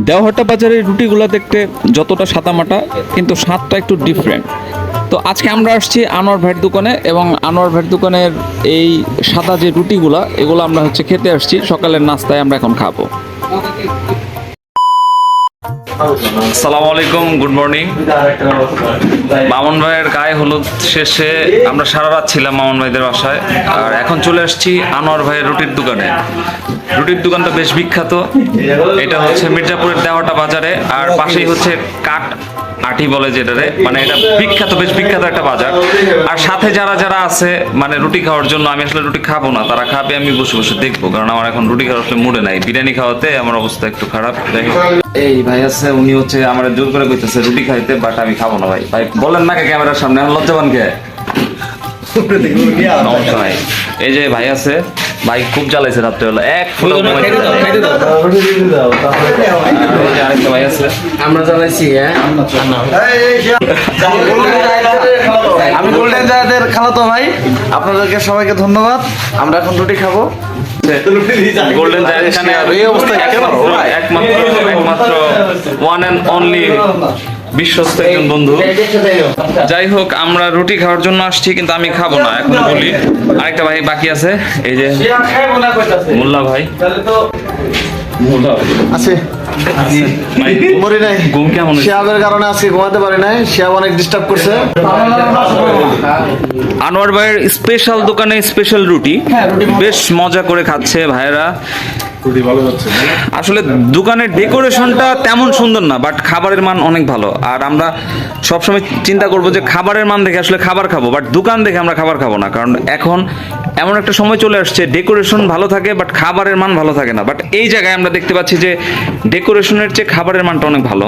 দেওহাটা বাজারের রুটিগুলো দেখতে যতটা সাদামাটা কিন্তু স্বাদটা একটু ডিফারেন্ট। তো আজকে আমরা আসছি আনোয়ার ভাইয়ের দোকানে এবং আনোয়ার ভাইয়ের দোকানের এই সাদা যে রুটিগুলো এগুলো আমরা খেতে আসছি সকালের নাস্তায় আমরা এখন খাবো। আসসালামু আলাইকুম, গুড মর্নিং। মামুন ভাইয়ের গায়ে হলুদ শেষে আমরা সারা রাত ছিলাম মামুন ভাইদের বাসায়, আর এখন চলে আসছি আনোয়ার ভাইয়ের রুটির দোকানে। রুটির দোকানটা বেশ বিখ্যাত, এটা হচ্ছে মির্জাপুরের দেওহাটা বাজারে, আর পাশেই হচ্ছে কাঠ আটি বলে যেটারে, মানে এটা বিখ্যাত, বেশ বিখ্যাত একটা বাজার। আর সাথে যারা যারা আছে মানে রুটি খাওয়ার জন্য, আমি আসলে রুটি খাবো না, তারা খাবে, আমি বসে বসে দেখবো, কারণ আমার এখন রুটি খাওয়ার আসলে মুডে নাই। বিরিয়ানি খাওয়াতে আমার অবস্থা একটু খারাপ। এই ভাই আছে, উনি হচ্ছে আমার জোর করে কইতেছে রুটি খাইতে, বাট আমি খাবো না। ভাই ভাই বলেন না কে ক্যামেরার সামনে, এখন লজ্জাবান কে? সমস্যা নাই। এই যে ভাই আছে, ভাই খুব জ্বালাইছে রাত্রেবেলা, এক ফুল আরেকটা ভাই আছে, আমরা জ্বালাইছি। আমি গোল্ডেন জায়াদের খালাতো ভাই, আপনাদেরকে সবাইকে ধন্যবাদ। আমরা এখন রুটি খাবো। গোল্ডেন এখানে একমাত্র ওয়ান অ্যান্ড অনলি বিশ্বস্ত একজন বন্ধু। যাই হোক, আমরা রুটি খাওয়ার জন্য আসছি, কিন্তু আমি খাবো না এখন বলি। আরেকটা ভাই বাকি আছে, এই যে মোল্লা ভাই আছে। মরি নাই, ঘুম কেমন? শিয়াবের কারণে আজকে ঘুমাতে পারি নাই, শিয়াব অনেক ডিস্টার্ব করছে। আনোয়ার ভাইয়ের স্পেশাল দোকানে স্পেশাল রুটি বেশ মজা করে খাচ্ছে ভাইয়েরা। আসলে দোকানের ডেকোরেশনটা তেমন সুন্দর না, বাট খাবারের মান অনেক ভালো। আর আমরা সবসময় চিন্তা করবো যে খাবারের মান দেখে আসলে খাবার খাবো, বাট দোকান দেখে আমরা খাবার খাবো না, কারণ এখন এমন একটা সময় চলে আসছে ডেকোরেশন ভালো থাকে বাট খাবারের মান ভালো থাকে না। বাট এই জায়গায় আমরা দেখতে পাচ্ছি যে ডেকোরেশনের চেয়ে খাবারের মানটা অনেক ভালো,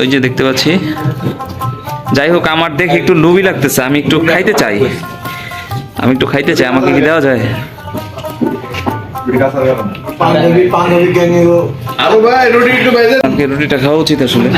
ওই যে দেখতে পাচ্ছি। যাই হোক, আমার দেখে একটু লোভী লাগতেছে, আমি একটু খাইতে চাই, আমাকে কি দেওয়া যায়? রুটিটা খাওয়া উচিত আসলে।